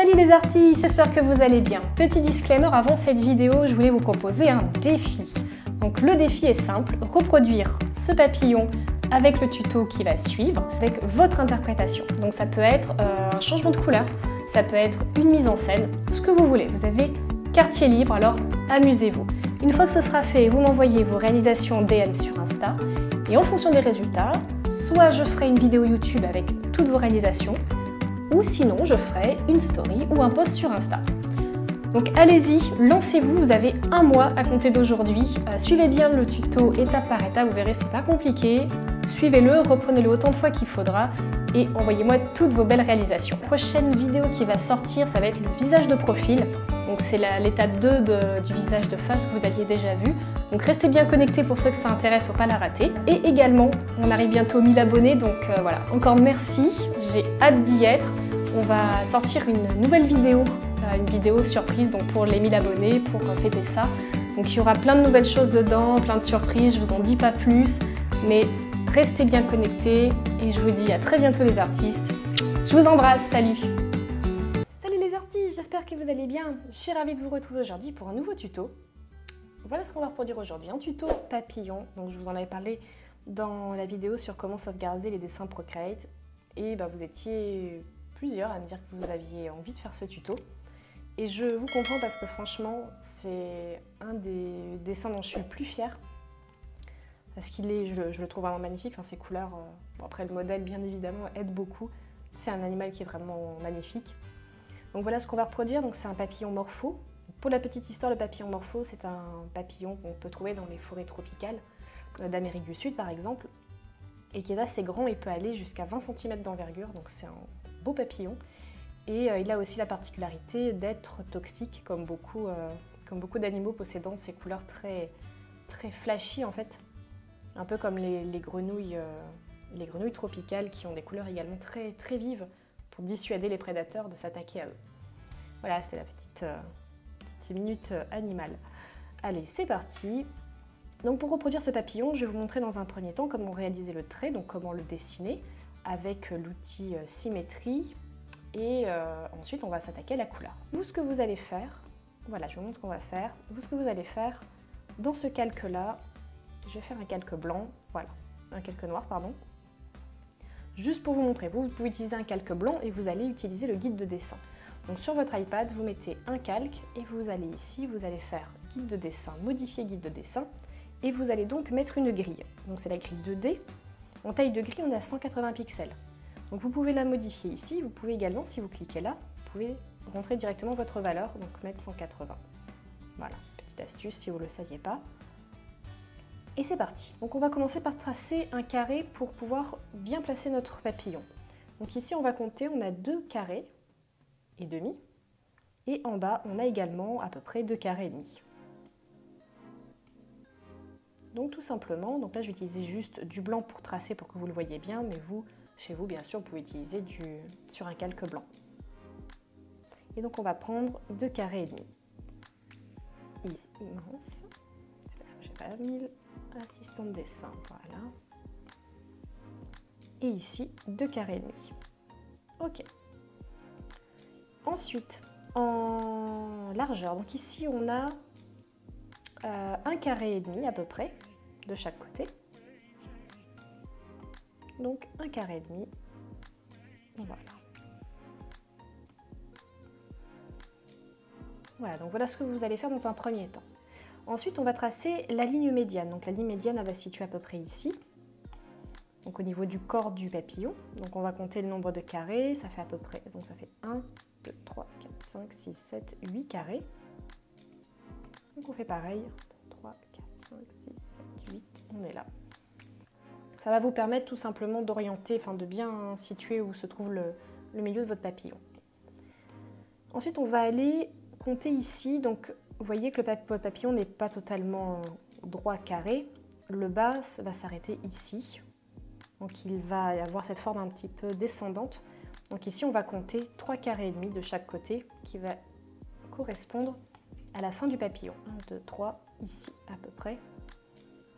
Salut les artistes, j'espère que vous allez bien. Petit disclaimer avant cette vidéo, je voulais vous proposer un défi. Donc le défi est simple, reproduire ce papillon avec le tuto qui va suivre, avec votre interprétation. Donc ça peut être un changement de couleur, ça peut être une mise en scène, ce que vous voulez. Vous avez quartier libre, alors amusez-vous. Une fois que ce sera fait, vous m'envoyez vos réalisations DM sur Insta et en fonction des résultats, soit je ferai une vidéo YouTube avec toutes vos réalisations, ou sinon je ferai une story ou un post sur Insta. Donc allez-y, lancez-vous, vous avez un mois à compter d'aujourd'hui. Suivez bien le tuto étape par étape, vous verrez c'est pas compliqué. Suivez-le, reprenez-le autant de fois qu'il faudra et envoyez-moi toutes vos belles réalisations. La prochaine vidéo qui va sortir, ça va être le visage de profil. Donc c'est l'étape 2 du visage de face que vous aviez déjà vu. Donc restez bien connectés pour ceux que ça intéresse, faut pas la rater. Et également, on arrive bientôt aux 1000 abonnés, donc voilà, encore merci, j'ai hâte d'y être. On va sortir une nouvelle vidéo, une vidéo surprise donc pour les 1000 abonnés, pour fêter ça. Donc il y aura plein de nouvelles choses dedans, plein de surprises, je vous en dis pas plus, mais restez bien connectés et je vous dis à très bientôt les artistes. Je vous embrasse, salut! Salut les artistes, j'espère que vous allez bien. Je suis ravie de vous retrouver aujourd'hui pour un nouveau tuto. Voilà ce qu'on va reproduire aujourd'hui, un tuto papillon. Donc je vous en avais parlé dans la vidéo sur comment sauvegarder les dessins Procreate. Et vous étiez plusieurs à me dire que vous aviez envie de faire ce tuto. Et je vous comprends parce que franchement, c'est un des dessins dont je suis le plus fière. Parce qu'il est, je le trouve vraiment magnifique, enfin, ses couleurs, bon, après le modèle bien évidemment aide beaucoup. C'est un animal qui est vraiment magnifique. Donc voilà ce qu'on va reproduire, donc c'est un papillon morpho. Pour la petite histoire, le papillon morpho, c'est un papillon qu'on peut trouver dans les forêts tropicales d'Amérique du Sud par exemple, et qui est assez grand et peut aller jusqu'à 20 cm d'envergure, donc c'est un beau papillon. Et il a aussi la particularité d'être toxique, comme beaucoup d'animaux possédant ces couleurs très, très flashy en fait, un peu comme les grenouilles tropicales qui ont des couleurs également très, très vives pour dissuader les prédateurs de s'attaquer à eux. Voilà, c'est la petite minute animale. Allez, c'est parti. Donc pour reproduire ce papillon, je vais vous montrer dans un premier temps comment réaliser le trait, donc comment le dessiner avec l'outil symétrie. Et ensuite, on va s'attaquer à la couleur. Vous, ce que vous allez faire, voilà, je vous montre ce qu'on va faire. Vous, ce que vous allez faire, dans ce calque-là, je vais faire un calque blanc, voilà, un calque noir, pardon. Juste pour vous montrer, vous pouvez utiliser un calque blanc et vous allez utiliser le guide de dessin. Donc sur votre iPad, vous mettez un calque et vous allez ici, vous allez faire guide de dessin, modifier guide de dessin et vous allez donc mettre une grille. Donc c'est la grille 2D. En taille de grille, on est à 180 pixels. Donc vous pouvez la modifier ici, vous pouvez également, si vous cliquez là, vous pouvez rentrer directement votre valeur, donc mettre 180. Voilà, petite astuce si vous ne le saviez pas. Et c'est parti. Donc on va commencer par tracer un carré pour pouvoir bien placer notre papillon. Donc ici on va compter, on a 2 carrés et demi. Et en bas on a également à peu près 2 carrés et demi. Donc tout simplement, donc là je vais utiliser juste du blanc pour tracer pour que vous le voyez bien, mais vous, chez vous bien sûr, vous pouvez utiliser sur un calque blanc. Et donc on va prendre 2 carrés et demi. Ici, mince, c'est parce que j'ai pas mis l'assistant de dessin, voilà. Et ici, 2 carrés et demi. Ok. Ensuite, en largeur, donc ici on a 1 carré et demi à peu près de chaque côté. Donc 1 carré et demi. Voilà. Voilà, donc voilà ce que vous allez faire dans un premier temps. Ensuite, on va tracer la ligne médiane. Donc la ligne médiane, elle va se situer à peu près ici. Donc au niveau du corps du papillon. Donc on va compter le nombre de carrés. Ça fait à peu près, donc ça fait 1, 2, 3, 4, 5, 6, 7, 8 carrés. Donc on fait pareil. 3, 4, 5, 6, 7, 8. On est là. Ça va vous permettre tout simplement d'orienter, enfin de bien situer où se trouve le milieu de votre papillon. Ensuite, on va aller compter ici. Donc, vous voyez que votre papillon n'est pas totalement droit carré. Le bas va s'arrêter ici. Donc, il va avoir cette forme un petit peu descendante. Donc ici, on va compter 3 carrés et demi de chaque côté qui va correspondre à la fin du papillon. 1, 2, 3, ici à peu près.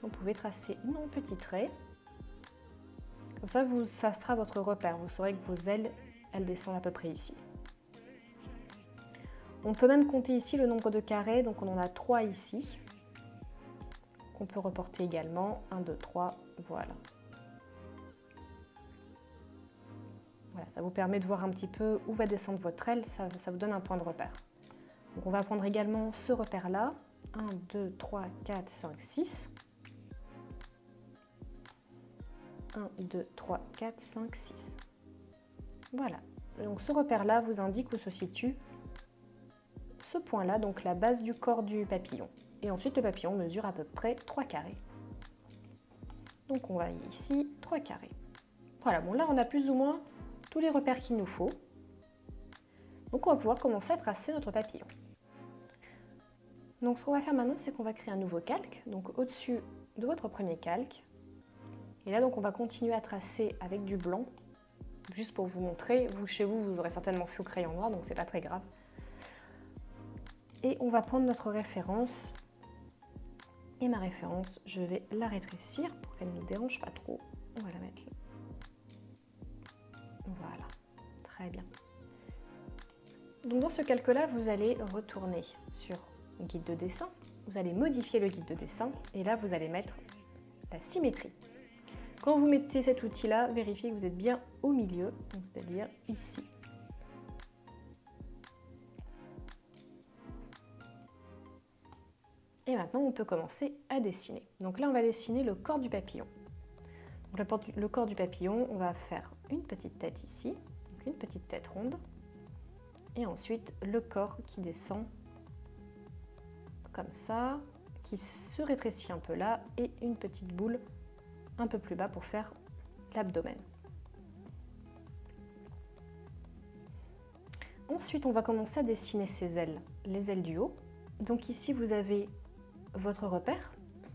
Vous pouvez tracer un petit trait. Comme ça, ça sera votre repère. Vous saurez que vos ailes, elles descendent à peu près ici. On peut même compter ici le nombre de carrés, donc on en a 3 ici, qu'on peut reporter également, 1, 2, 3, voilà. Voilà, ça vous permet de voir un petit peu où va descendre votre aile, ça vous donne un point de repère. Donc on va prendre également ce repère-là, 1, 2, 3, 4, 5, 6. 1, 2, 3, 4, 5, 6. Voilà, donc ce repère-là vous indique où se situe ce point-là, donc la base du corps du papillon. Et ensuite le papillon mesure à peu près 3 carrés. Donc on va ici 3 carrés. Voilà, bon là on a plus ou moins tous les repères qu'il nous faut. Donc on va pouvoir commencer à tracer notre papillon. Donc ce qu'on va faire maintenant, c'est qu'on va créer un nouveau calque, donc au-dessus de votre premier calque. Et là donc on va continuer à tracer avec du blanc, juste pour vous montrer. Vous chez vous, vous aurez certainement fait au crayon noir, donc c'est pas très grave. Et on va prendre notre référence. Et ma référence, je vais la rétrécir pour qu'elle ne nous dérange pas trop. On va la mettre là. Voilà, très bien. Donc dans ce calque-là, vous allez retourner sur le guide de dessin. Vous allez modifier le guide de dessin et là, vous allez mettre la symétrie. Quand vous mettez cet outil-là, vérifiez que vous êtes bien au milieu, c'est-à-dire ici. Et maintenant, on peut commencer à dessiner. Donc là, on va dessiner le corps du papillon. Donc le corps du papillon, on va faire une petite tête ici, donc une petite tête ronde. Et ensuite, le corps qui descend comme ça, qui se rétrécit un peu là, et une petite boule un peu plus bas pour faire l'abdomen. Ensuite, on va commencer à dessiner ses ailes, les ailes du haut. Donc ici, vous avez votre repère,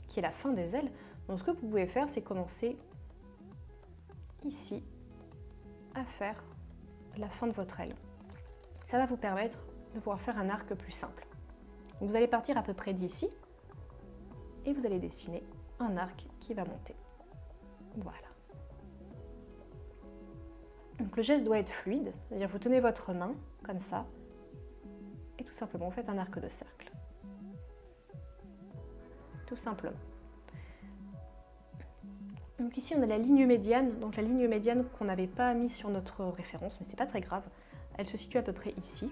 qui est la fin des ailes. Donc ce que vous pouvez faire, c'est commencer ici à faire la fin de votre aile. Ça va vous permettre de pouvoir faire un arc plus simple. Donc vous allez partir à peu près d'ici et vous allez dessiner un arc qui va monter. Voilà. Donc le geste doit être fluide, c'est-à-dire vous tenez votre main comme ça et tout simplement vous faites un arc de cercle. Tout simplement. Donc ici on a la ligne médiane, donc la ligne médiane qu'on n'avait pas mis sur notre référence, mais c'est pas très grave. Elle se situe à peu près ici.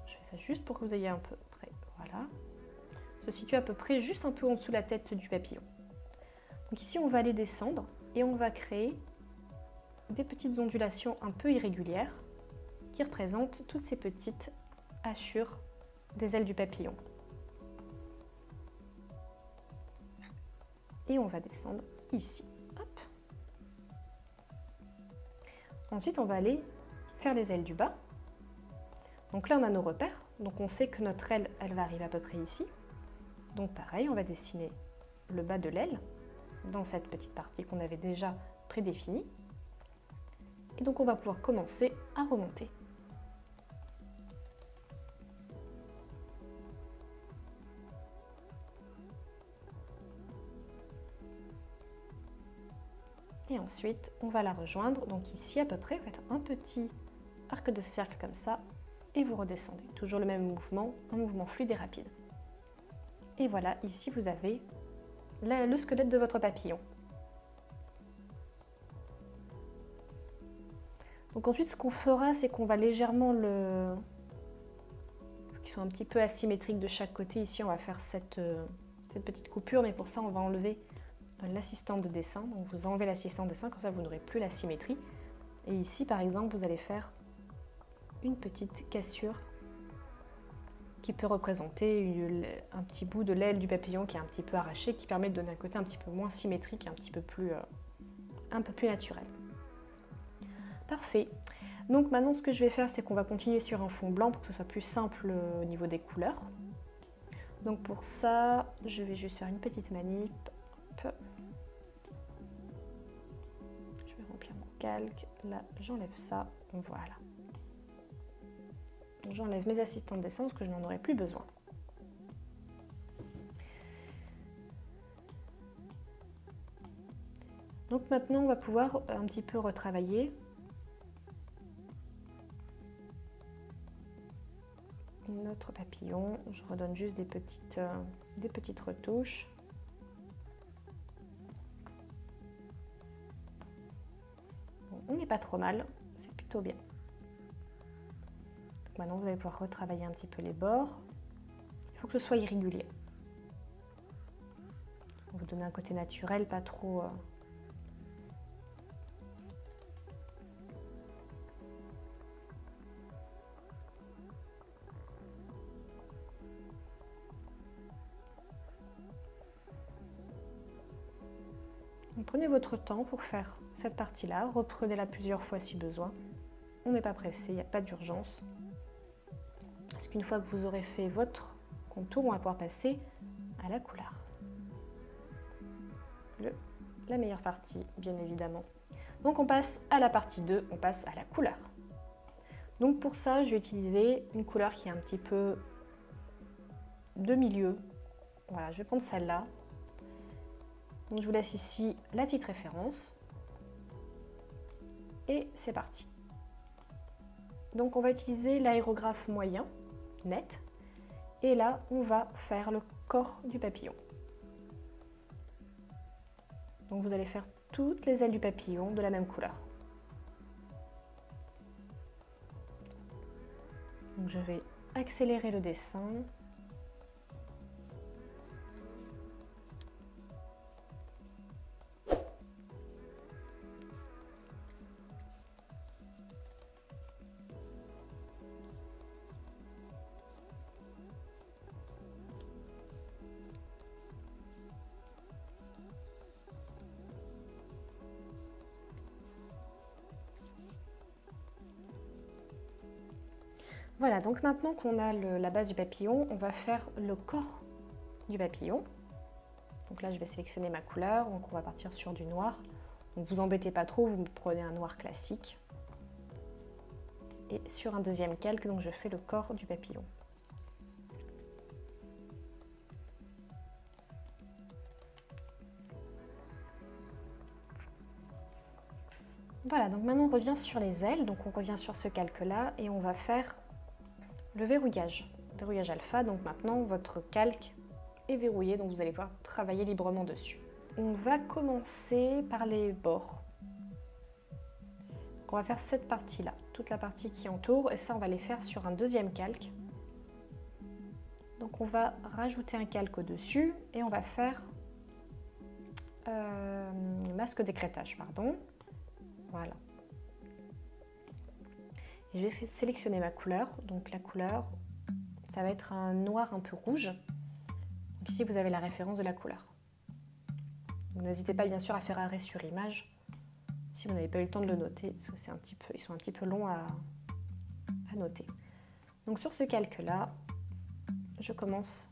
Je fais ça juste pour que vous ayez un peu près, voilà. Se situe à peu près juste un peu en dessous de la tête du papillon. Donc ici on va aller descendre et on va créer des petites ondulations un peu irrégulières qui représentent toutes ces petites hachures des ailes du papillon. Et on va descendre ici. Hop. Ensuite, on va aller faire les ailes du bas. Donc là, on a nos repères. Donc on sait que notre aile, elle va arriver à peu près ici. Donc pareil, on va dessiner le bas de l'aile dans cette petite partie qu'on avait déjà prédéfinie. Et donc on va pouvoir commencer à remonter. Et ensuite, on va la rejoindre, donc ici à peu près, vous faites un petit arc de cercle comme ça, et vous redescendez. Toujours le même mouvement, un mouvement fluide et rapide. Et voilà, ici vous avez le squelette de votre papillon. Donc ensuite, ce qu'on fera, c'est qu'on va légèrement le... Faut qu'ils soient un petit peu asymétriques de chaque côté. Ici, on va faire cette petite coupure, mais pour ça, on va enlever l'assistant de dessin. Donc vous enlevez l'assistant de dessin, comme ça vous n'aurez plus la symétrie. Et ici par exemple vous allez faire une petite cassure qui peut représenter un petit bout de l'aile du papillon qui est un petit peu arraché, qui permet de donner un côté un petit peu moins symétrique, un peu plus naturel. Parfait. Donc maintenant ce que je vais faire, c'est qu'on va continuer sur un fond blanc pour que ce soit plus simple au niveau des couleurs. Donc pour ça, je vais juste faire une petite manip. Je vais remplir mon calque, là j'enlève ça, voilà. J'enlève mes assistants de dessin parce que je n'en aurai plus besoin. Donc maintenant on va pouvoir un petit peu retravailler. notre papillon. Je redonne juste des petites retouches. Bon, on n'est pas trop mal, c'est plutôt bien. Donc maintenant, vous allez pouvoir retravailler un petit peu les bords. Il faut que ce soit irrégulier. Pour vous donner un côté naturel, pas trop... Donc, prenez votre temps pour faire cette partie-là, reprenez-la plusieurs fois si besoin. On n'est pas pressé, il n'y a pas d'urgence. Parce qu'une fois que vous aurez fait votre contour, on va pouvoir passer à la couleur. La meilleure partie, bien évidemment. Donc on passe à la partie 2, on passe à la couleur. Donc pour ça, je vais utiliser une couleur qui est un petit peu de milieu. Voilà, je vais prendre celle-là. Donc je vous laisse ici la petite référence. Et c'est parti. Donc on va utiliser l'aérographe moyen, net. Et là, on va faire le corps du papillon. Donc vous allez faire toutes les ailes du papillon de la même couleur. Donc je vais accélérer le dessin. Voilà, donc maintenant qu'on a la base du papillon, on va faire le corps du papillon. Donc là, je vais sélectionner ma couleur, donc on va partir sur du noir. Donc vous embêtez pas trop, vous prenez un noir classique. Et sur un deuxième calque, donc je fais le corps du papillon. Voilà, donc maintenant on revient sur les ailes, donc on revient sur ce calque-là et on va faire le verrouillage alpha. Donc maintenant votre calque est verrouillé, donc vous allez pouvoir travailler librement dessus. On va commencer par les bords. Donc on va faire cette partie-là, toute la partie qui entoure, et ça on va les faire sur un deuxième calque. Donc on va rajouter un calque au-dessus et on va faire masque d'écrêtage, pardon. Voilà. Et je vais sélectionner ma couleur. Donc la couleur, ça va être un noir un peu rouge. Donc ici, vous avez la référence de la couleur. N'hésitez pas bien sûr à faire arrêt sur image si vous n'avez pas eu le temps de le noter, parce que ils sont un petit peu longs à noter. Donc sur ce calque-là, je commence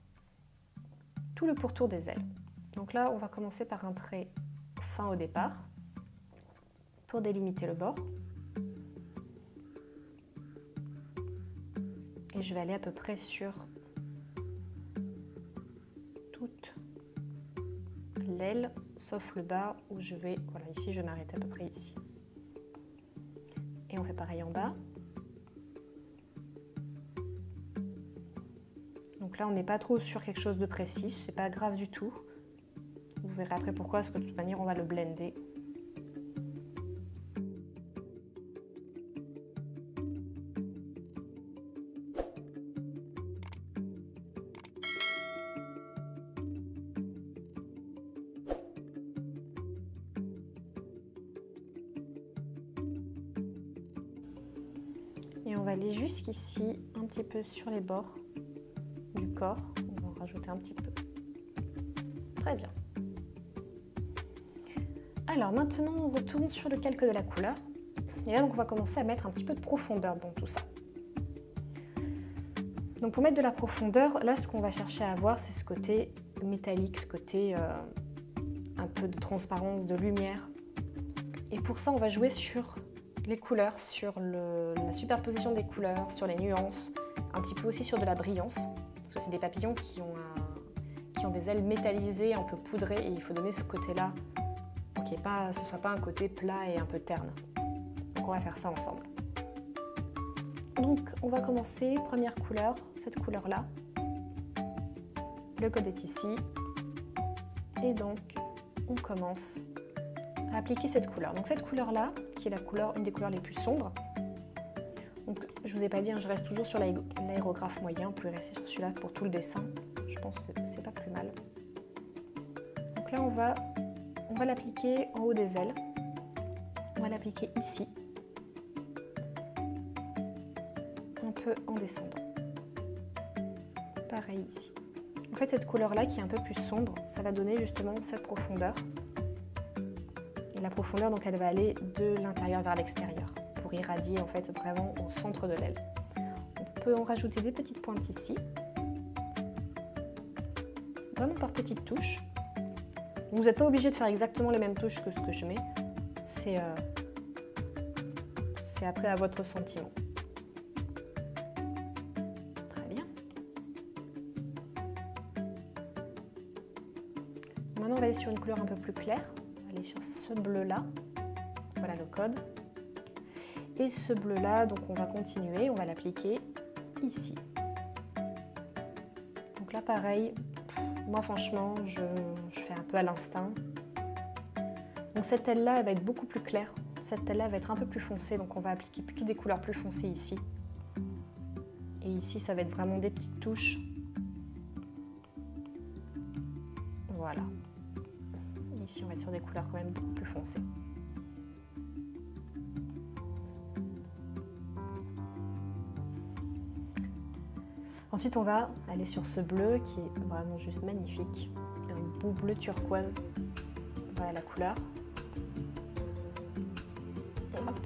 tout le pourtour des ailes. Donc là, on va commencer par un trait fin au départ pour délimiter le bord. Et je vais aller à peu près sur toute l'aile, sauf le bas où je vais, voilà, ici je vais m'arrêter à peu près ici. Et on fait pareil en bas. Donc là on n'est pas trop sur quelque chose de précis, c'est pas grave du tout. Vous verrez après pourquoi, parce que de toute manière on va le blender. Et on va aller jusqu'ici, un petit peu sur les bords du corps. On va en rajouter un petit peu. Très bien. Alors maintenant, on retourne sur le calque de la couleur. Et là, donc, on va commencer à mettre un petit peu de profondeur dans tout ça. Donc pour mettre de la profondeur, là, ce qu'on va chercher à avoir, c'est ce côté métallique, ce côté un peu de transparence, de lumière. Et pour ça, on va jouer sur les couleurs, sur la superposition des couleurs, sur les nuances, un petit peu aussi sur de la brillance, parce que c'est des papillons qui ont des ailes métallisées, un peu poudrées, et il faut donner ce côté-là pour qu'il ce ne soit pas un côté plat et un peu terne. Donc on va faire ça ensemble. Donc on va commencer, première couleur, cette couleur-là. Le code est ici. Et donc on commence à appliquer cette couleur. Donc cette couleur-là, qui est la couleur, une des couleurs les plus sombres. Donc je vous ai pas dit, hein, je reste toujours sur l'aérographe moyen, vous pouvez rester sur celui-là pour tout le dessin. Je pense que c'est pas plus mal. Donc là on va l'appliquer en haut des ailes. On va l'appliquer ici. Un peu en descendant. Pareil ici. En fait, cette couleur-là qui est un peu plus sombre, ça va donner justement cette profondeur. Et la profondeur, donc, elle va aller de l'intérieur vers l'extérieur pour irradier en fait vraiment au centre de l'aile. On peut en rajouter des petites pointes ici, vraiment par petites touches. Donc, vous n'êtes pas obligé de faire exactement les mêmes touches que ce que je mets. C'est après à votre sentiment. Maintenant, on va aller sur une couleur un peu plus claire. On va aller sur ce bleu-là. Voilà le code. Et ce bleu-là, donc on va continuer. On va l'appliquer ici. Donc là, pareil. Moi, franchement, je fais un peu à l'instinct. Donc cette aile-là, elle va être beaucoup plus claire. Cette aile-là va être un peu plus foncée. Donc on va appliquer plutôt des couleurs plus foncées ici. Et ici, ça va être vraiment des petites touches. Voilà. Ici, on va être sur des couleurs quand même beaucoup plus foncées. Ensuite, on va aller sur ce bleu qui est vraiment juste magnifique. Un beau bleu turquoise. Voilà la couleur. Hop,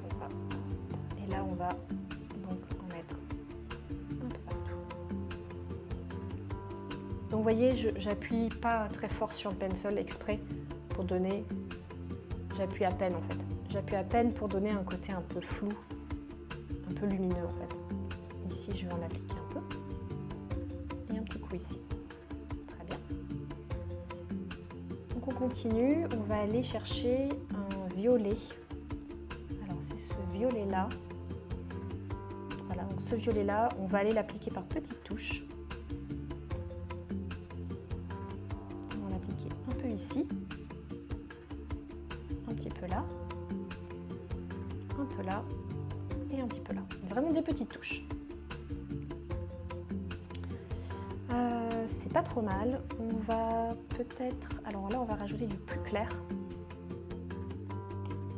et là, on va donc en mettre un peu partout. Donc, vous voyez, j'appuie pas très fort sur le pencil exprès pour donner. J'appuie à peine en fait. J'appuie à peine pour donner un côté un peu flou, un peu lumineux en fait. Ici, je vais en appliquer un peu. Et un petit coup ici. Très bien. Donc on continue. On va aller chercher un violet. Alors c'est ce violet-là. Voilà, donc ce violet-là, on va aller l'appliquer par petites touches. On va l'appliquer un peu ici. Un petit peu là. Un peu là. Et un petit peu là. Vraiment des petites touches. C'est pas trop mal. On va peut-être... Alors là, on va rajouter du plus clair.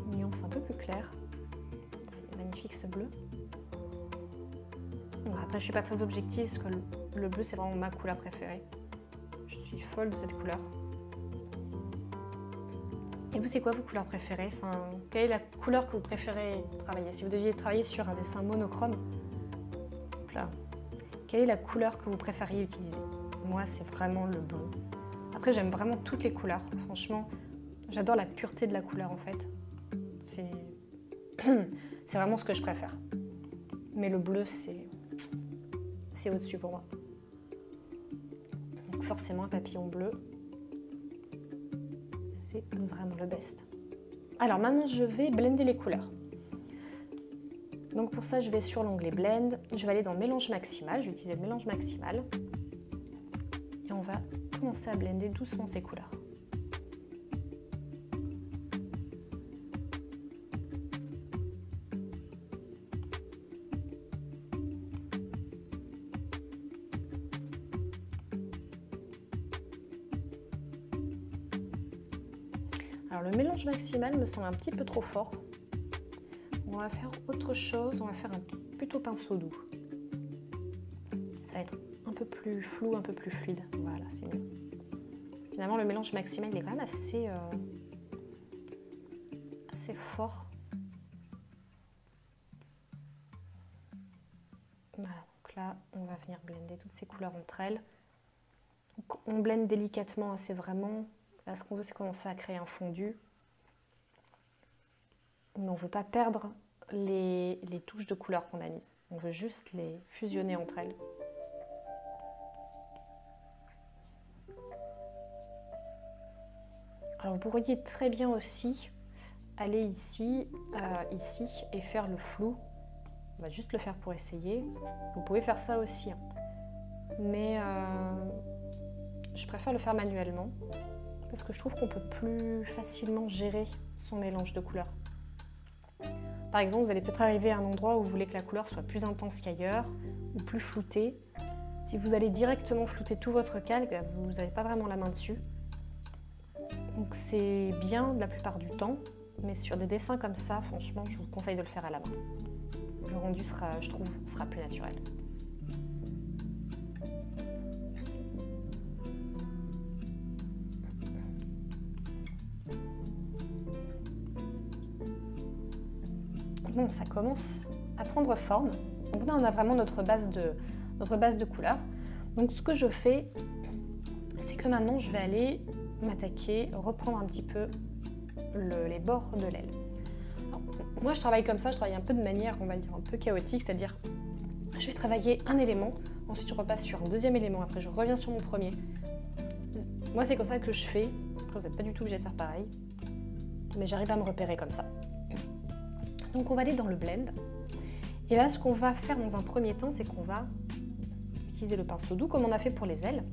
Une nuance un peu plus claire. Magnifique ce bleu. Bon, après, je suis pas très objective parce que le bleu, c'est vraiment ma couleur préférée. Je suis folle de cette couleur. Et vous, c'est quoi vos couleurs préférées? Enfin, quelle est la couleur que vous préférez travailler? Si vous deviez travailler sur un dessin monochrome, là, quelle est la couleur que vous préfériez utiliser? Moi, c'est vraiment le bleu. Après, j'aime vraiment toutes les couleurs. Franchement, j'adore la pureté de la couleur, en fait. C'est vraiment ce que je préfère. Mais le bleu, c'est au-dessus pour moi. Donc forcément, un papillon bleu, c'est vraiment le best. Alors maintenant, je vais blender les couleurs. Donc pour ça, je vais sur l'onglet Blend. Je vais aller dans Mélange maximal. Je vais utiliser le mélange maximal. Et on va commencer à blender doucement ces couleurs. Alors le mélange maximal me semble un petit peu trop fort. On va faire autre chose, on va faire un plutôt pinceau doux. Ça va être un peu plus flou, un peu plus fluide. Voilà, c'est mieux. Finalement, le mélange maximal, il est quand même assez fort. Voilà, donc là, on va venir blender toutes ces couleurs entre elles. Donc, on blende délicatement, c'est vraiment... Là, ce qu'on veut, c'est commencer à créer un fondu. Mais on ne veut pas perdre les touches de couleur qu'on a mises. On veut juste les fusionner entre elles. Alors vous pourriez très bien aussi aller ici, ici et faire le flou On va juste le faire pour essayer. Vous pouvez faire ça aussi, hein. Mais je préfère le faire manuellement parce que je trouve qu'on peut plus facilement gérer son mélange de couleurs. Par exemple, vous allez peut-être arriver à un endroit où vous voulez que la couleur soit plus intense qu'ailleurs ou plus floutée. Si vous allez directement flouter tout votre calque, vous n'avez pas vraiment la main dessus. Donc c'est bien la plupart du temps, mais sur des dessins comme ça, franchement, je vous conseille de le faire à la main. Le rendu sera, je trouve, sera plus naturel. Bon, ça commence à prendre forme. Donc là, on a vraiment notre base de couleurs. Donc ce que je fais, c'est que maintenant, je vais aller m'attaquer, reprendre un petit peu les bords de l'aile. Moi, je travaille comme ça, je travaille un peu de manière, on va dire, un peu chaotique, c'est-à-dire, je vais travailler un élément, ensuite je repasse sur un deuxième élément, après je reviens sur mon premier. Moi, c'est comme ça que je fais. Vous n'êtes pas du tout obligé de faire pareil, mais j'arrive à me repérer comme ça. Donc on va aller dans le blend. Et là, ce qu'on va faire dans un premier temps, c'est qu'on va utiliser le pinceau doux, comme on a fait pour les ailes.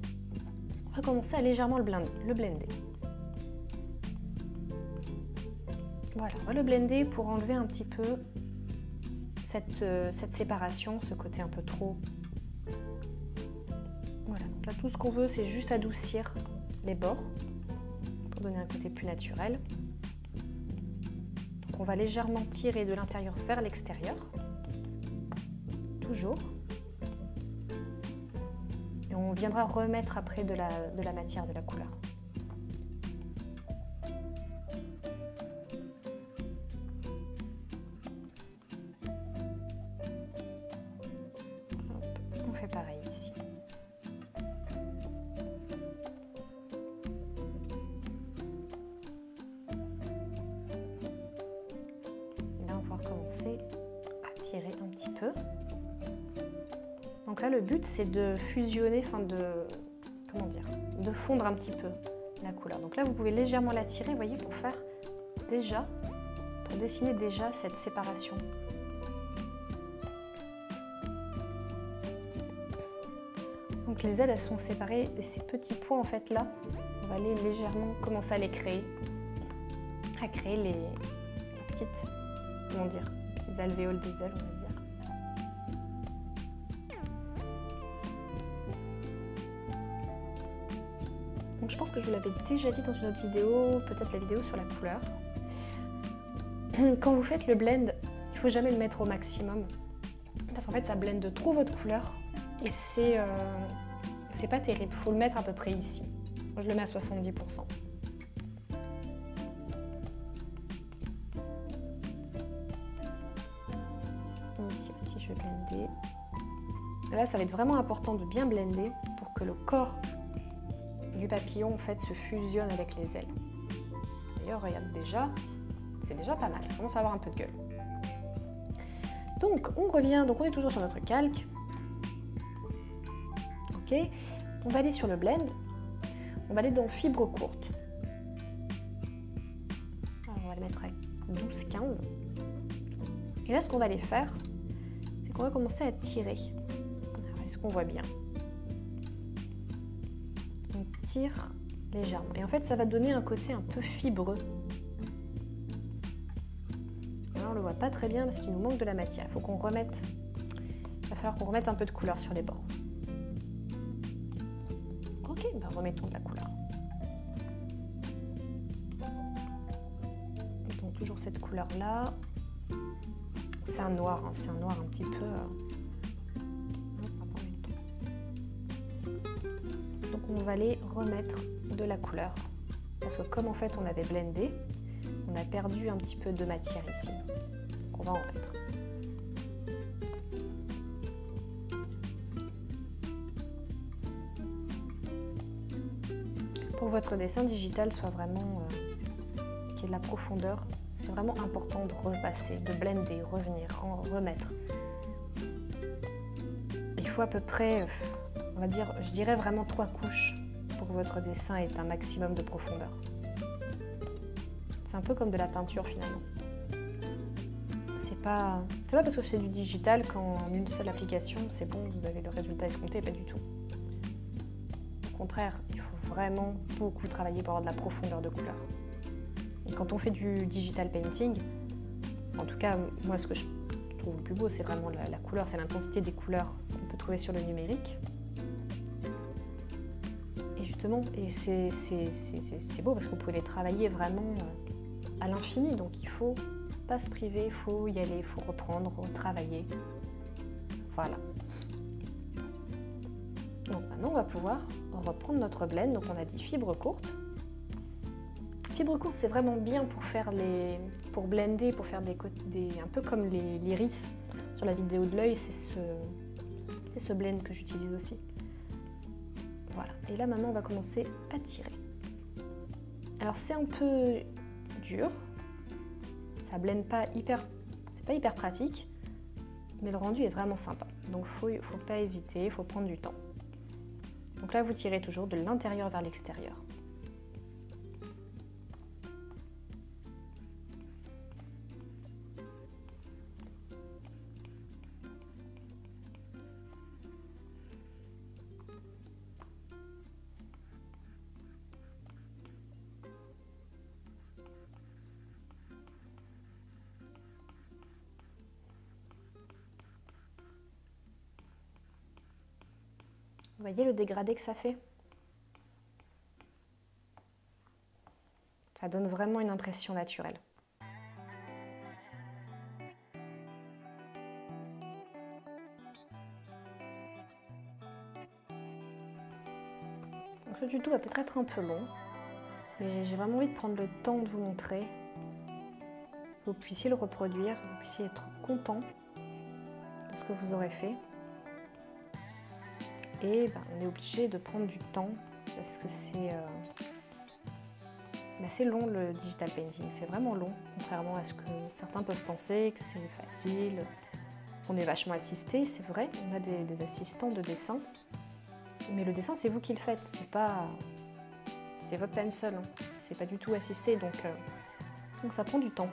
On va commencer à légèrement le blender. Voilà, on va le blender pour enlever un petit peu cette séparation, ce côté un peu trop. Voilà, donc là, tout ce qu'on veut, c'est juste adoucir les bords pour donner un côté plus naturel. On va légèrement tirer de l'intérieur vers l'extérieur, toujours. Et on viendra remettre après de la matière, de la couleur. Hop, on fait pareil ici. Commencer à tirer un petit peu. Donc là, le but, c'est de fusionner, de fondre un petit peu la couleur. Donc là, vous pouvez légèrement la tirer, vous voyez, pour dessiner déjà cette séparation. Donc les ailes, elles sont séparées, et ces petits points, en fait, là, on va aller légèrement commencer à les créer, les petites, les alvéoles des ailes, on va dire. Donc je pense que je vous l'avais déjà dit dans une autre vidéo, peut-être la vidéo sur la couleur. Quand vous faites le blend, il ne faut jamais le mettre au maximum, parce qu'en fait ça blende trop votre couleur et c'est pas terrible. Il faut le mettre à peu près ici. Moi je le mets à 70%. Ici aussi je vais blender. Là ça va être vraiment important de bien blender pour que le corps du papillon en fait se fusionne avec les ailes. D'ailleurs regarde déjà, c'est déjà pas mal, ça commence à avoir un peu de gueule. Donc on revient, donc on est toujours sur notre calque. Ok, on va aller sur le blend, on va aller dans fibre courte. Alors, on va le mettre à 12-15. Et là ce qu'on va aller faire, c'est qu'on va commencer à tirer. Est-ce qu'on voit bien? On tire légèrement. Et en fait ça va donner un côté un peu fibreux. Là, on le voit pas très bien parce qu'il nous manque de la matière. Il faut qu'on remette. Il va falloir qu'on remette un peu de couleur sur les bords. Ok, ben remettons de la couleur. Mettons toujours cette couleur là. C'est un noir, hein. C'est un noir un petit peu. Donc on va aller remettre de la couleur. Parce que comme en fait on avait blendé, on a perdu un petit peu de matière ici. Donc on va en remettre. Pour que votre dessin digital soit vraiment qu'il y ait de la profondeur, c'est vraiment important de repasser, de blender, revenir, remettre. Il faut à peu près, on va dire, je dirais vraiment 3 couches pour que votre dessin ait un maximum de profondeur. C'est un peu comme de la peinture finalement. pas parce que c'est du digital qu'en une seule application, c'est bon, vous avez le résultat escompté, pas du tout. Au contraire, il faut vraiment beaucoup travailler pour avoir de la profondeur de couleur. Et quand on fait du digital painting, en tout cas, moi ce que je trouve le plus beau, c'est vraiment la couleur, c'est l'intensité des couleurs qu'on peut trouver sur le numérique. Et justement, c'est beau parce que vous pouvez les travailler vraiment à l'infini, donc il faut pas se priver, il faut y aller, il faut reprendre, retravailler. Voilà. Donc maintenant, on va pouvoir reprendre notre blend. Donc on a dit fibre courte. Fibre courte, c'est vraiment bien pour blender, pour faire un peu comme l'iris sur la vidéo de l'œil. C'est ce blend que j'utilise aussi. Voilà. Et là maintenant, on va commencer à tirer. Alors c'est un peu dur. Ça blende pas c'est pas hyper pratique, mais le rendu est vraiment sympa. Donc faut pas hésiter, il faut prendre du temps. Donc là, vous tirez toujours de l'intérieur vers l'extérieur. Vous voyez le dégradé que ça fait? Ça donne vraiment une impression naturelle. Donc ce tuto va peut-être être un peu long, mais j'ai vraiment envie de prendre le temps de vous montrer, que vous puissiez le reproduire, que vous puissiez être content de ce que vous aurez fait. Et on est obligé de prendre du temps parce que c'est long le digital painting, c'est vraiment long, contrairement à ce que certains peuvent penser, que c'est facile, qu'on est vachement assisté. C'est vrai, on a des assistants de dessin, mais le dessin c'est vous qui le faites, c'est votre pencil, hein. C'est pas du tout assisté, donc ça prend du temps.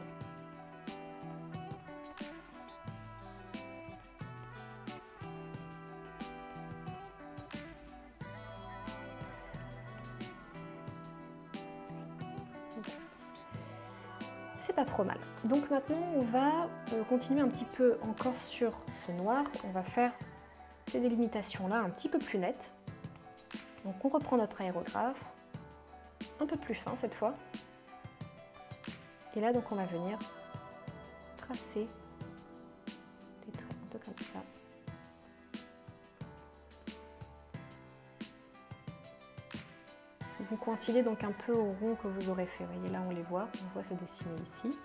C'est pas trop mal. Donc maintenant, on va continuer un petit peu encore sur ce noir. On va faire ces délimitations-là un petit peu plus nettes. Donc on reprend notre aérographe, un peu plus fin cette fois. Et là, donc on va venir tracer des traits un peu comme ça. Vous coïncidez donc un peu au rond que vous aurez fait. Vous voyez, là on les voit, on voit se dessiner ici.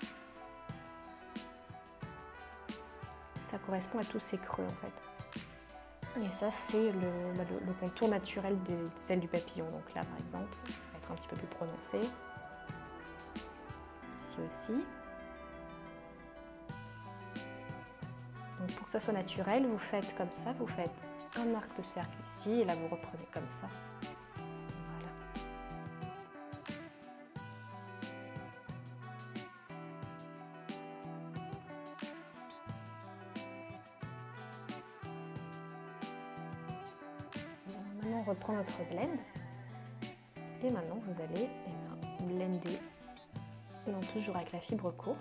Ça correspond à tous ces creux en fait. Et ça c'est le contour naturel des ailes du papillon. Donc là par exemple, ça va être un petit peu plus prononcé. Ici aussi. Donc pour que ça soit naturel, vous faites comme ça, vous faites un arc de cercle ici et là vous reprenez comme ça. Maintenant, on reprend notre blend et maintenant vous allez blender, donc toujours avec la fibre courte.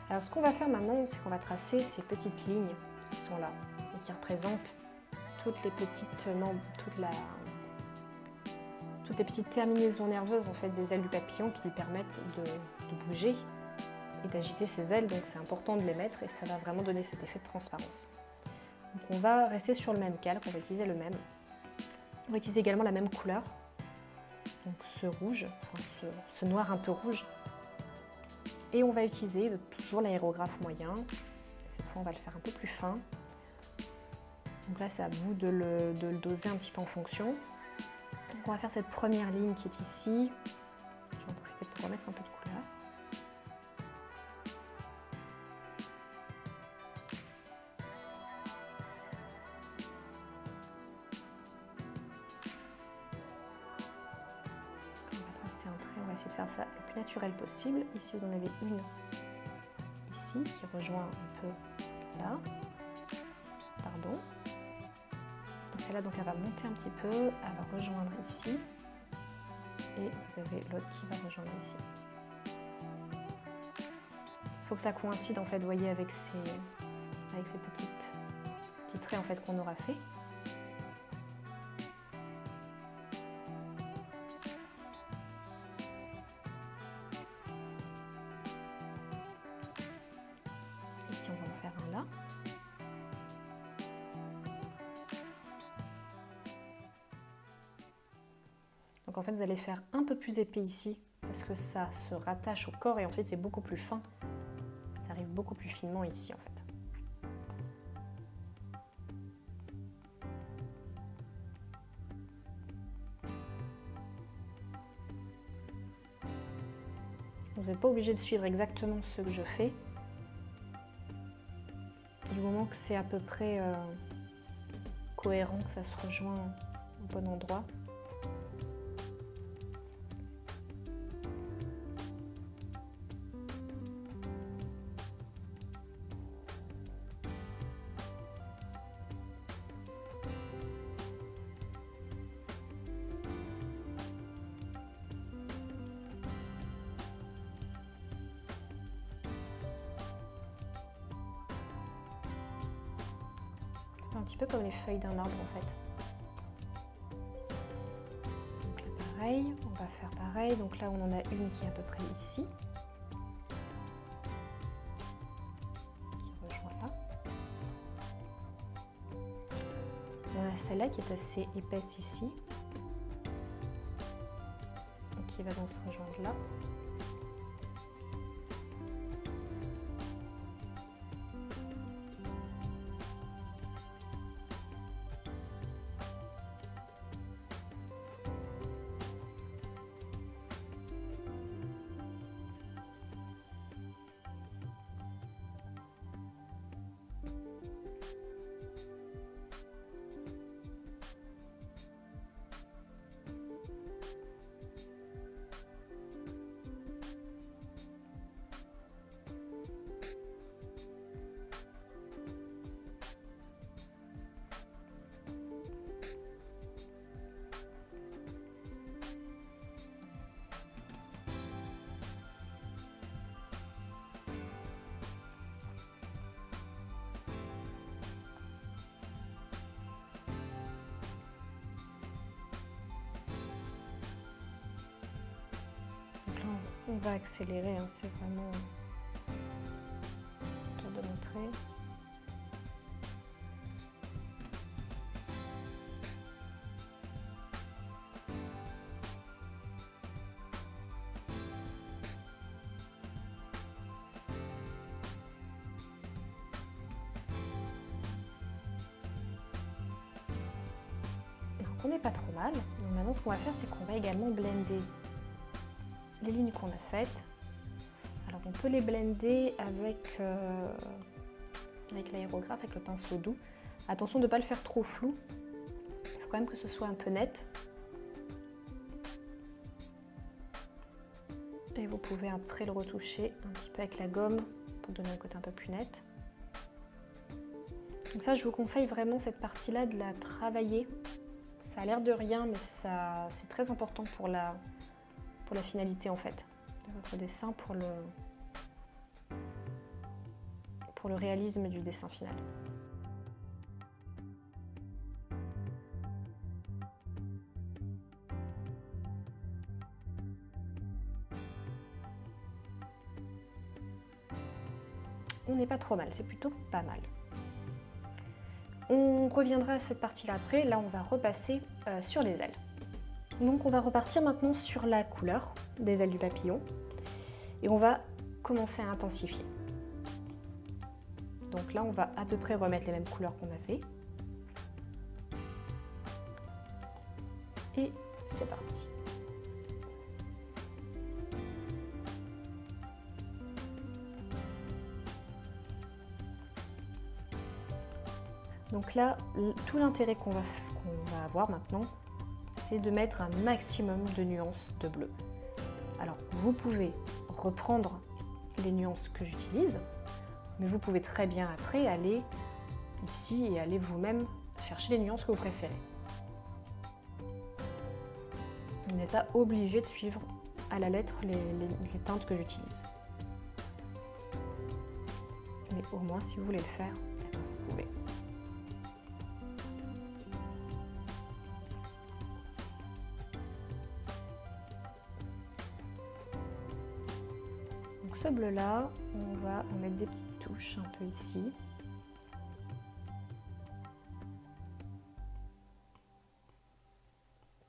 Alors ce qu'on va faire maintenant, c'est qu'on va tracer ces petites lignes qui sont là et qui représentent toutes les petites terminaisons nerveuses en fait des ailes du papillon qui lui permettent de bouger et d'agiter ses ailes. Donc c'est important de les mettre et ça va vraiment donner cet effet de transparence. Donc on va rester sur le même calque, on va utiliser le même. On va utiliser également la même couleur, donc ce rouge, enfin ce noir un peu rouge. Et on va utiliser toujours l'aérographe moyen. Cette fois, on va le faire un peu plus fin. Donc là, c'est à vous de le doser un petit peu en fonction. Donc on va faire cette première ligne qui est ici. Je vais en profiter pour remettre un peu de couleur. faire ça le plus naturel possible. Ici, vous en avez une ici qui rejoint un peu là. Pardon. Celle-là, donc, elle va monter un petit peu, elle va rejoindre ici. Et vous avez l'autre qui va rejoindre ici. Il faut que ça coïncide, en fait, vous voyez, avec ces petits traits en fait, qu'on aura fait. Ici, on va en faire un là. Donc en fait, vous allez faire un peu plus épais ici parce que ça se rattache au corps et en fait, c'est beaucoup plus fin. Ça arrive beaucoup plus finement ici en fait. Vous n'êtes pas obligé de suivre exactement ce que je fais. Du moment que c'est à peu près cohérent, que ça se rejoint au bon endroit. Un petit peu comme les feuilles d'un arbre en fait. Donc là pareil, on va faire pareil. Donc là on en a une qui est à peu près ici. Qui rejoint là. On a celle-là qui est assez épaisse ici. Donc qui va donc se rejoindre là. On va accélérer, hein, c'est vraiment histoire de montrer. Donc on n'est pas trop mal. Donc maintenant ce qu'on va faire, c'est qu'on va également blender les lignes qu'on a faites. Alors on peut les blender avec l'aérographe, avec le pinceau doux. Attention de ne pas le faire trop flou. Il faut quand même que ce soit un peu net. Et vous pouvez après le retoucher un petit peu avec la gomme pour donner un côté un peu plus net. Donc ça, je vous conseille vraiment cette partie-là de la travailler. Ça a l'air de rien, mais c'est très important pour la finalité en fait de votre dessin, pour le réalisme du dessin final. On n'est pas trop mal, c'est plutôt pas mal. On reviendra à cette partie-là après. Là, on va repasser sur les ailes. Donc on va repartir maintenant sur la couleur des ailes du papillon et on va commencer à intensifier. Donc là on va à peu près remettre les mêmes couleurs qu'on a fait. Et c'est parti. Donc là, tout l'intérêt qu'on va avoir maintenant, c'est de mettre un maximum de nuances de bleu. Alors, vous pouvez reprendre les nuances que j'utilise, mais vous pouvez très bien après aller ici et aller vous-même chercher les nuances que vous préférez. Vous n'êtes pas obligé de suivre à la lettre les teintes que j'utilise. Mais au moins, si vous voulez le faire, vous pouvez. Donc ce bleu-là, on va en mettre des petites touches un peu ici.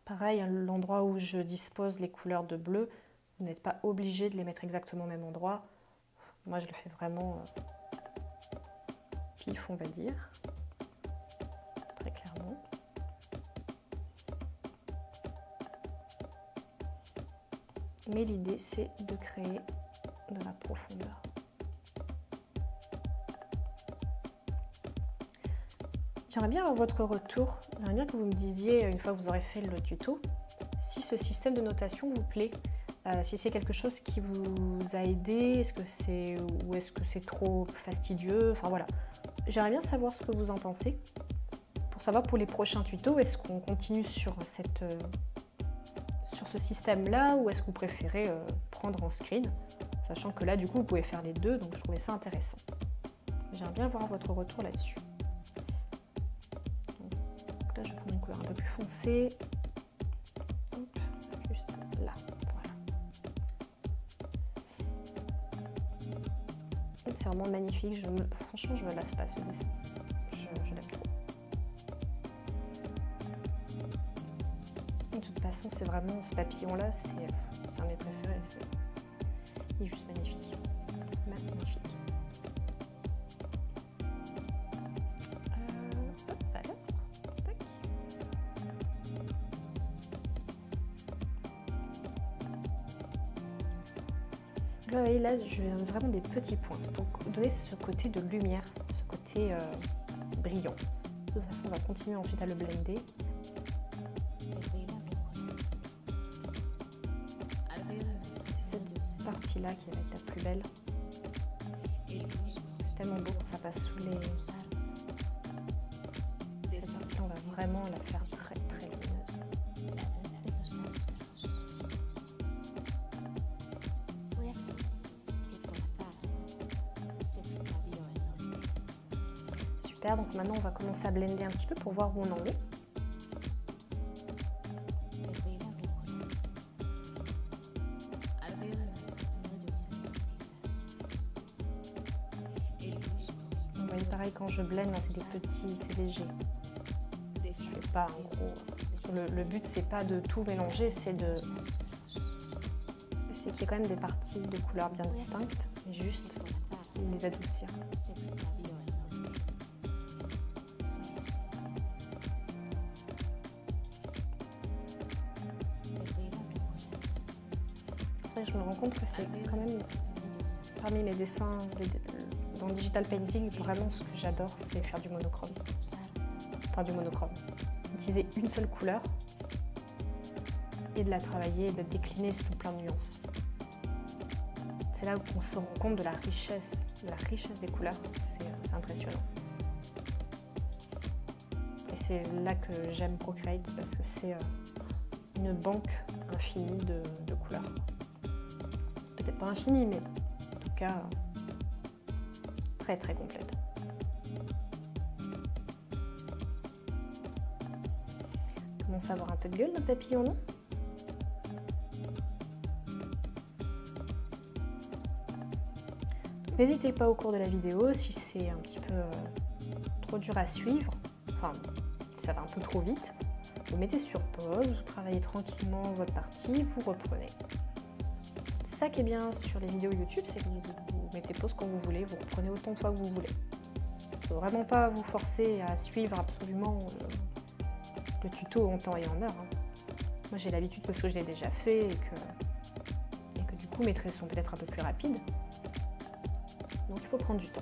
Pareil, l'endroit où je dispose les couleurs de bleu, vous n'êtes pas obligé de les mettre exactement au même endroit. Moi, je le fais vraiment pif, on va dire, très clairement. Mais l'idée, c'est de créer de la profondeur. J'aimerais bien avoir votre retour. J'aimerais bien que vous me disiez, une fois que vous aurez fait le tuto, si ce système de notation vous plaît, si c'est quelque chose qui vous a aidé, ou est-ce que c'est trop fastidieux, enfin voilà. J'aimerais bien savoir ce que vous en pensez, pour savoir pour les prochains tutos, est-ce qu'on continue sur ce système-là, ou est-ce que vous préférez prendre en screen, sachant que là, du coup, vous pouvez faire les deux, donc je trouvais ça intéressant. J'aimerais bien voir votre retour là-dessus. Là, je vais prendre une couleur un peu plus foncée. Hop, juste là. Voilà. C'est vraiment magnifique. Franchement, je me lasse pas ce dessin. Je l'aime trop. De toute façon, c'est vraiment ce papillon-là, c'est un de mes préférés. Il est juste magnifique. Magnifique. Là, vous voyez, là, je vais vraiment des petits points pour donner ce côté de lumière, ce côté brillant. De toute façon, on va continuer ensuite à le blender. C'est cette partie-là qui va être la plus belle. C'est tellement beau quand ça passe sous les... Cette partie-là, on va vraiment la faire très très lumineuse. Super, donc maintenant on va commencer à blender un petit peu pour voir où on en est. Vous voyez, pareil, quand je blende, c'est des petits, c'est léger. Je fais pas en gros. Le but c'est pas de tout mélanger, c'est qu'il y ait quand même des parties de couleurs bien distinctes, et juste les adoucir. Je me rends compte que c'est quand même parmi les dessins dans le digital painting, vraiment ce que j'adore, c'est faire du monochrome. Enfin du monochrome. Utiliser une seule couleur et de la travailler et de la décliner sous plein de nuances. C'est là où on se rend compte de la richesse des couleurs. C'est impressionnant. Et c'est là que j'aime Procreate parce que c'est une banque infinie de couleurs. Peut-être pas infinie, mais en tout cas très très complète. On commence à avoir un peu de gueule notre papillon, non? N'hésitez pas au cours de la vidéo, si c'est un petit peu trop dur à suivre, enfin si ça va un peu trop vite, vous mettez sur pause, vous travaillez tranquillement votre partie, vous reprenez. C'est ça qui est bien sur les vidéos YouTube, c'est que vous mettez pause quand vous voulez, vous reprenez autant de fois que vous voulez. Il ne faut vraiment pas vous forcer à suivre absolument le tuto en temps et en heure. Moi j'ai l'habitude parce que je l'ai déjà fait et que du coup mes traits sont peut-être un peu plus rapides. Donc il faut prendre du temps.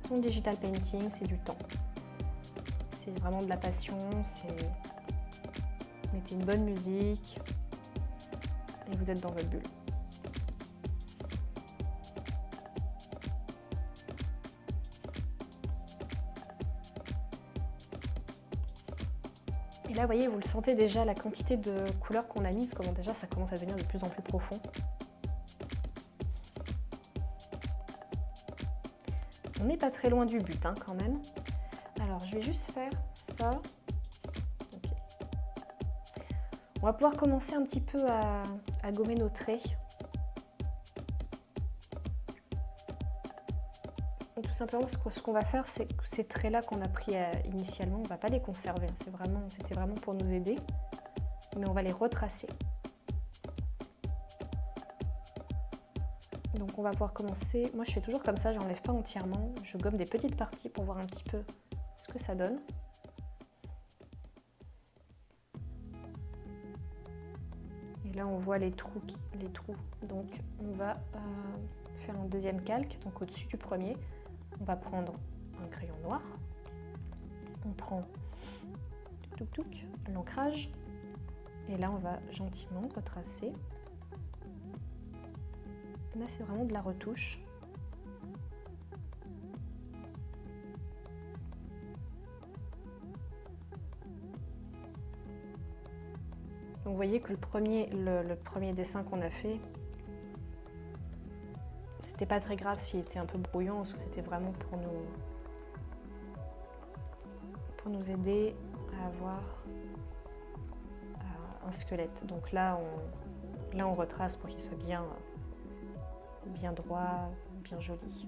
Son digital painting, c'est du temps. C'est vraiment de la passion, c'est mettez une bonne musique, et vous êtes dans votre bulle. Et là, vous voyez, vous le sentez déjà, la quantité de couleurs qu'on a mise, comment déjà ça commence à devenir de plus en plus profond. On n'est pas très loin du but, hein, quand même. Alors, je vais juste faire ça. Okay. On va pouvoir commencer un petit peu à gommer nos traits. Et tout simplement, ce qu'on va faire, c'est que ces traits-là qu'on a pris initialement, on ne va pas les conserver. C'était vraiment pour nous aider, mais on va les retracer. Donc on va pouvoir commencer. Moi, je fais toujours comme ça, je n'enlève pas entièrement. Je gomme des petites parties pour voir un petit peu ce que ça donne. Et là, on voit les trous. Donc, on va faire un deuxième calque. Donc, au-dessus du premier, on va prendre un crayon noir. On prend l'ancrage. Et là, on va gentiment retracer. Là, c'est vraiment de la retouche. Donc, vous voyez que le premier dessin qu'on a fait, c'était pas très grave s'il était un peu brouillon, parce que c'était vraiment pour nous aider à avoir un squelette. Donc là, on retrace pour qu'il soit bien droit, bien joli.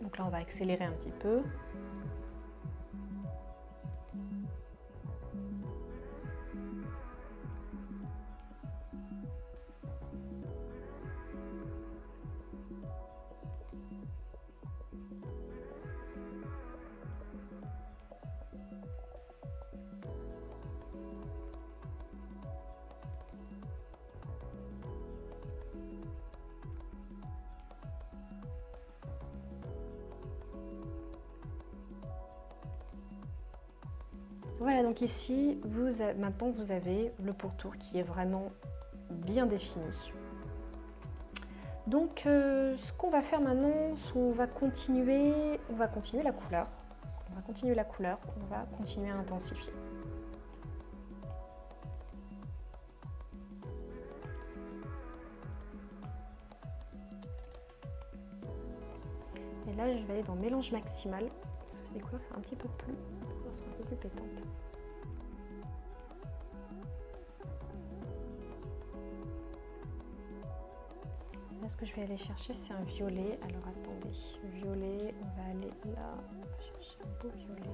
Donc là, on va accélérer un petit peu. Voilà, donc ici, maintenant vous avez le pourtour qui est vraiment bien défini. Donc, ce qu'on va faire maintenant, c'est qu'on va continuer la couleur. On va continuer la couleur, on va continuer à intensifier. Et là, je vais aller dans mélange maximal, parce que c'est des couleurs un petit peu plus pétantes. Là, ce que je vais aller chercher, c'est un violet. Alors attendez, violet, on va aller là, on va chercher un beau violet.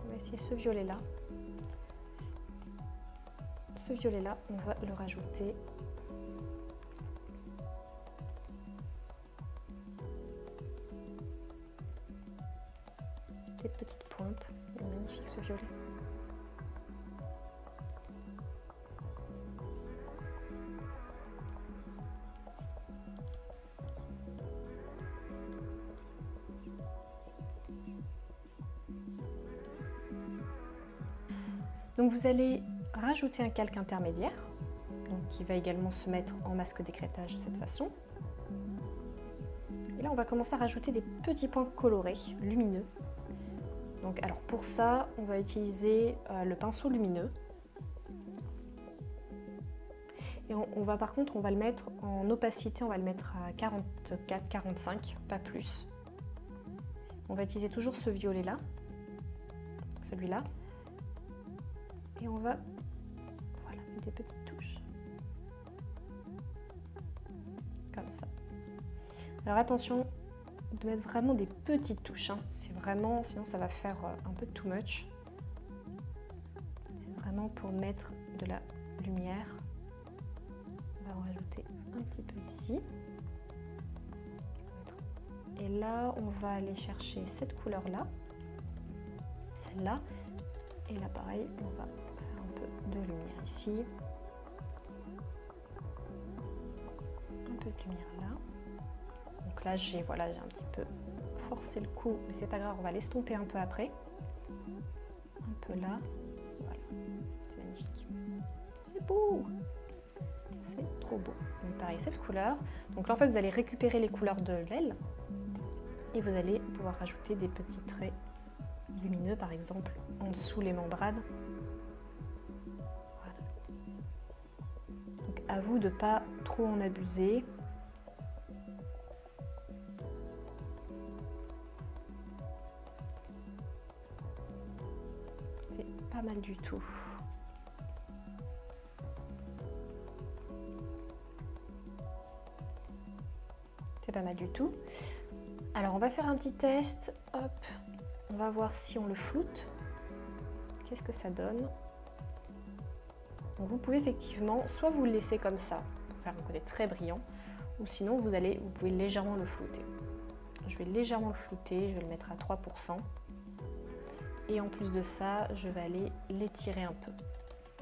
On va essayer ce violet-là. Ce violet-là, on va le rajouter. Des petites pointes. Il est magnifique ce violet. Donc vous allez rajouter un calque intermédiaire, donc qui va également se mettre en masque d'écrêtage de cette façon. Et là on va commencer à rajouter des petits points colorés, lumineux. Donc alors pour ça, on va utiliser le pinceau lumineux. Et par contre, on va le mettre en opacité, on va le mettre à 44-45, pas plus. On va utiliser toujours ce violet-là, celui-là. Et on va mettre des petites touches. Comme ça. Alors attention de mettre vraiment des petites touches. Hein. C'est vraiment, sinon ça va faire un peu too much. C'est vraiment pour mettre de la lumière. On va en rajouter un petit peu ici. Et là, on va aller chercher cette couleur-là. Celle-là. Et là, pareil, on va faire un peu de lumière ici. Un peu de lumière là. Donc là, j'ai un petit peu forcé le coup, mais c'est pas grave, on va l'estomper un peu après. peu là. Voilà, c'est magnifique. C'est beau! C'est trop beau. Donc pareil, cette couleur. Donc là, en fait, vous allez récupérer les couleurs de l'aile et vous allez pouvoir rajouter des petits traits lumineux, par exemple, en dessous les membranes. Voilà. Donc à vous de ne pas trop en abuser. C'est pas mal du tout. C'est pas mal du tout. Alors on va faire un petit test. Hop, on va voir si on le floute. Qu'est-ce que ça donne? Donc vous pouvez effectivement, soit vous le laissez comme ça, pour faire un côté très brillant, ou sinon vous pouvez légèrement le flouter. Je vais légèrement le flouter, je vais le mettre à 3%. Et en plus de ça, je vais aller l'étirer un peu,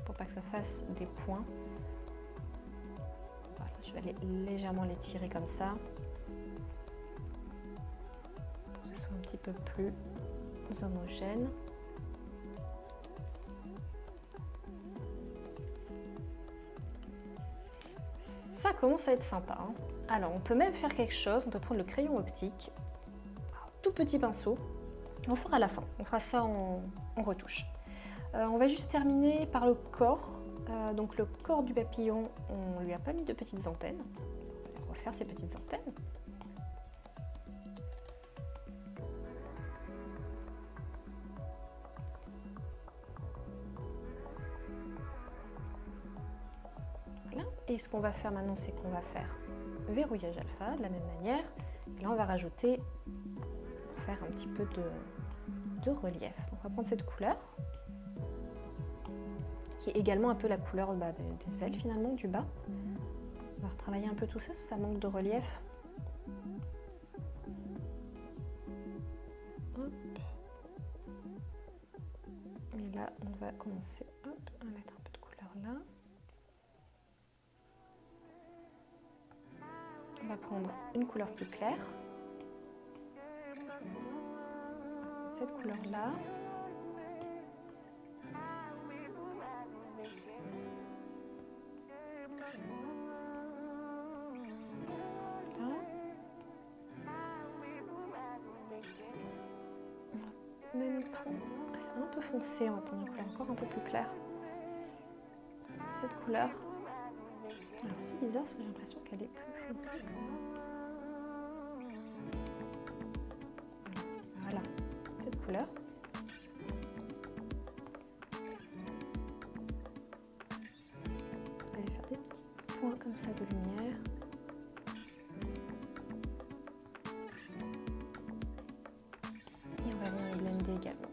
pour pas que ça fasse des points. Voilà, je vais aller légèrement l'étirer comme ça. Un petit peu plus homogène. Ça commence à être sympa, hein. Alors on peut même faire quelque chose, on peut prendre le crayon optique, un tout petit pinceau, on fera à la fin, on fera ça en retouche. On va juste terminer par le corps. Donc le corps du papillon, on lui a pas mis de petites antennes, on va refaire ces petites antennes. Et ce qu'on va faire maintenant, c'est qu'on va faire verrouillage alpha de la même manière. Et là, on va rajouter, pour faire un petit peu de relief. Donc, on va prendre cette couleur, qui est également un peu la couleur des ailes finalement, du bas. On va retravailler un peu tout ça, si ça manque de relief. Hop. Et là, on va commencer à mettre un peu de couleur là. On va prendre une couleur plus claire, cette couleur-là. Même prendre, c'est un peu foncé, on va prendre une couleur encore un peu plus claire. Cette couleur. Alors c'est bizarre parce que j'ai l'impression qu'elle est plus foncée. Voilà, cette couleur. Vous allez faire des petits points comme ça de lumière. Et on va venir blender également.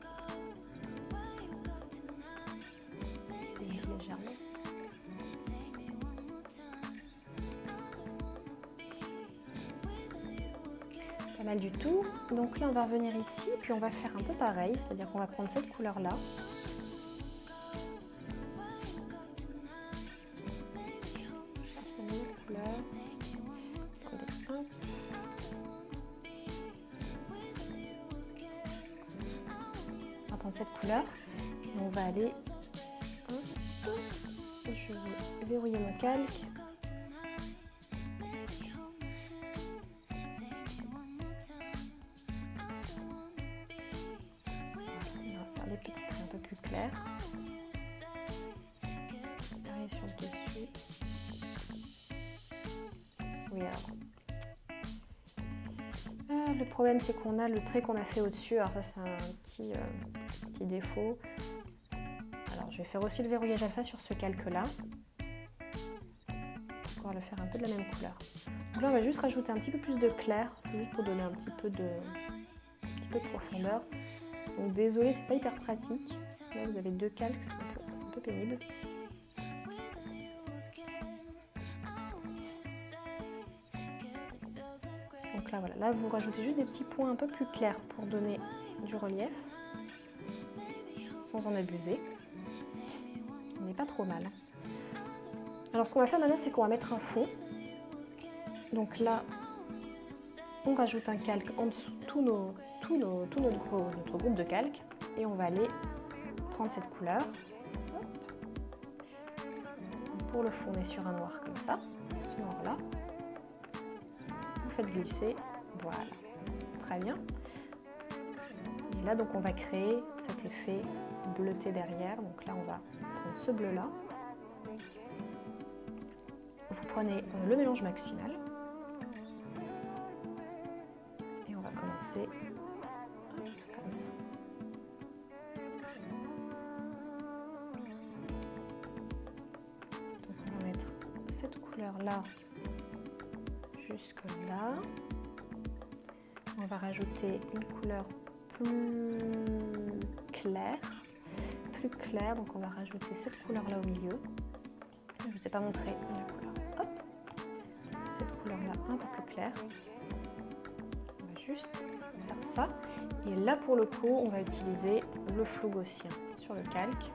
Et légèrement. Pas mal du tout. Donc là on va revenir ici, puis on va faire un peu pareil, c'est-à-dire qu'on va prendre cette couleur-là. On va prendre cette couleur et on va aller. Je vais verrouiller mon calque. Les petits traits un peu plus clairs. Pareil sur le dessus. Oui, alors. Le problème, c'est qu'on a le trait qu'on a fait au-dessus. Alors ça, c'est un petit défaut. Alors, je vais faire aussi le verrouillage alpha sur ce calque-là. Pour pouvoir le faire un peu de la même couleur. Donc là, on va juste rajouter un petit peu plus de clair. C'est juste pour donner un petit peu de profondeur. Donc désolé, c'est pas hyper pratique. Là vous avez deux calques, c'est un peu pénible. Donc là voilà, là vous rajoutez juste des petits points un peu plus clairs pour donner du relief, sans en abuser. On n'est pas trop mal. Alors ce qu'on va faire maintenant, c'est qu'on va mettre un fond. Donc là, on rajoute un calque en dessous tout notre groupe de calques et on va aller prendre cette couleur. Hop. Pour le fond, on est sur un noir comme ça, ce noir-là. Vous faites glisser, voilà, très bien. Et là, donc, on va créer cet effet bleuté derrière. Donc là, on va prendre ce bleu-là. Vous prenez le mélange maximal. Et on va commencer comme ça. Donc on va mettre cette couleur-là jusque là. On va rajouter une couleur plus claire. Donc on va rajouter cette couleur-là au milieu. Je ne vous ai pas montré la couleur. Hop. Cette couleur-là un peu plus claire. On va juste faire ça. Et là, pour le coup, on va utiliser le flou gaussien sur le calque.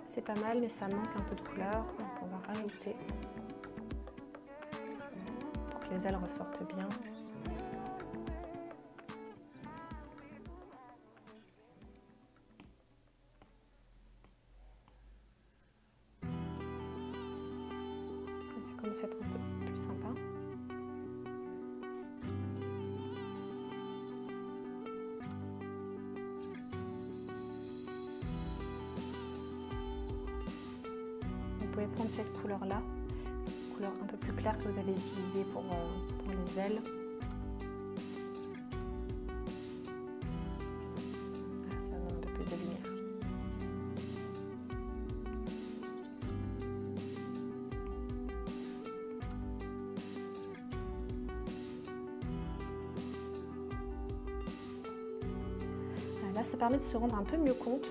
C'est pas mal, mais ça manque un peu de couleur. Donc on va rajouter pour que les ailes ressortent bien. C'est un peu plus sympa. Vous pouvez prendre cette couleur-là, couleur un peu plus claire que vous avez utilisée pour les ailes. Ça donne un peu plus de lumière. Là, ça permet de se rendre un peu mieux compte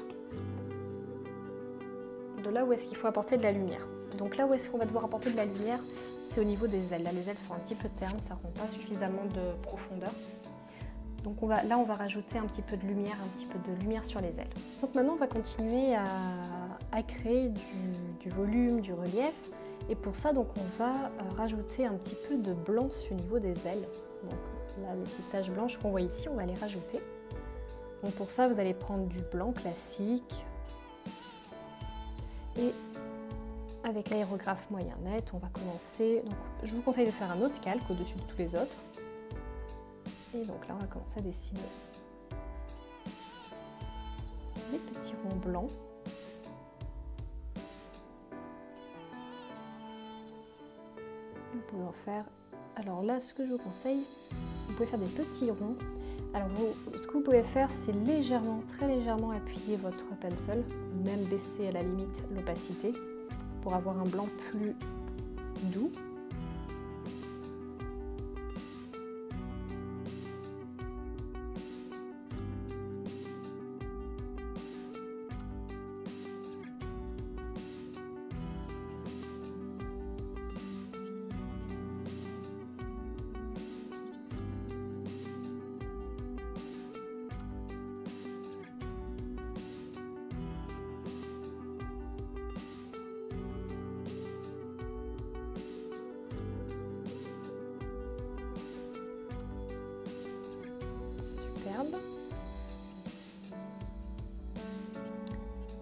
de là où est-ce qu'il faut apporter de la lumière. Donc là où est-ce qu'on va devoir apporter de la lumière, c'est au niveau des ailes. Là, les ailes sont un petit peu ternes, ça ne rend pas suffisamment de profondeur. Donc là, on va rajouter un petit peu de lumière, sur les ailes. Donc maintenant, on va continuer à créer du volume, du relief. Et pour ça, donc, on va rajouter un petit peu de blanc au niveau des ailes. Donc là, les petites taches blanches qu'on voit ici, on va les rajouter. Donc pour ça, vous allez prendre du blanc classique et avec l'aérographe moyen net, on va commencer. Donc je vous conseille de faire un autre calque au-dessus de tous les autres. Et donc là, on va commencer à dessiner des petits ronds blancs. Et vous pouvez en faire. Alors là, ce que je vous conseille, vous pouvez faire des petits ronds. Alors ce que vous pouvez faire, c'est légèrement, très légèrement appuyer votre pencil, même baisser à la limite l'opacité pour avoir un blanc plus doux.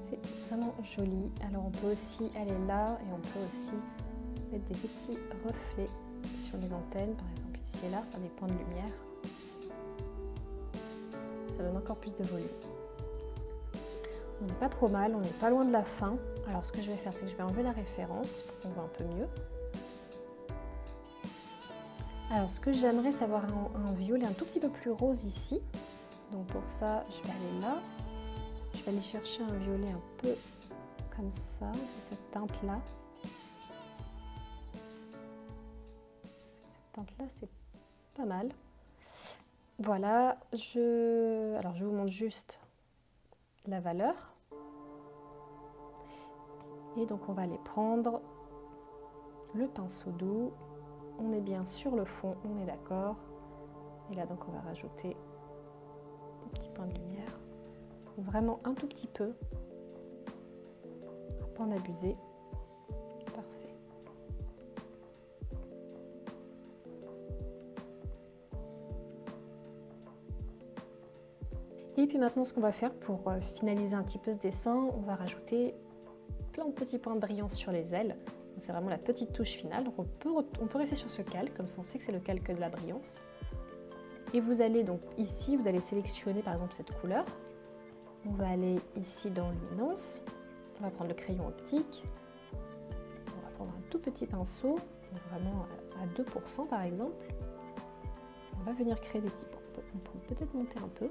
C'est vraiment joli. Alors on peut aussi aller là et on peut aussi mettre des petits reflets sur les antennes, par exemple ici et là, faire des points de lumière. Ça donne encore plus de volume. On n'est pas trop mal, on n'est pas loin de la fin. Alors ce que je vais faire, c'est que je vais enlever la référence pour qu'on voit un peu mieux. Alors ce que j'aimerais, c'est avoir un violet un tout petit peu plus rose ici. Donc pour ça, je vais aller là. Je vais aller chercher un violet un peu comme ça, de cette teinte-là. Cette teinte-là, c'est pas mal. Voilà, alors je vous montre juste la valeur. Et donc on va aller prendre le pinceau doux. On est bien sur le fond, on est d'accord. Et là donc on va rajouter des petits points de lumière. Vraiment un tout petit peu. Pas en abuser. Parfait. puis maintenant, ce qu'on va faire pour finaliser un petit peu ce dessin, on va rajouter plein de petits points de brillance sur les ailes. C'est vraiment la petite touche finale. Donc on peut rester sur ce calque, comme ça on sait que c'est le calque de la brillance. Et vous allez donc ici, vous allez sélectionner par exemple cette couleur. On va aller ici dans luminance. On va prendre le crayon optique. On va prendre un tout petit pinceau, donc vraiment à 2% par exemple. On va venir créer des petits points. On peut peut-être monter un peu.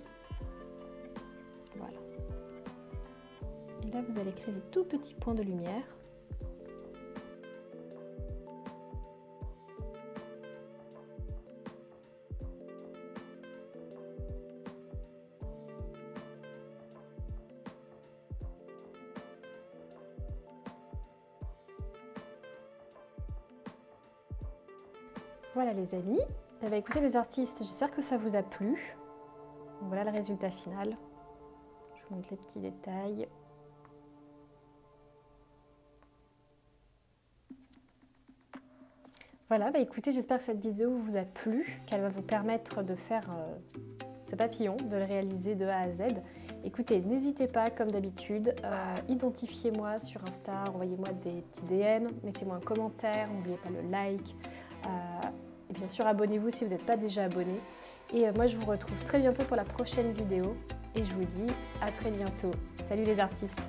Voilà. Et là, vous allez créer des tout petits points de lumière. Voilà les amis. Eh bien, écoutez les artistes, j'espère que ça vous a plu. Voilà le résultat final. Je vous montre les petits détails. Voilà, bah écoutez, j'espère que cette vidéo vous a plu, qu'elle va vous permettre de faire ce papillon, de le réaliser de A à Z. Écoutez, n'hésitez pas, comme d'habitude, identifiez-moi sur Insta, envoyez-moi des petits DM, mettez-moi un commentaire, n'oubliez pas le like. Et bien sûr, abonnez-vous si vous n'êtes pas déjà abonné. Et moi, je vous retrouve très bientôt pour la prochaine vidéo. Et je vous dis à très bientôt. Salut les artistes!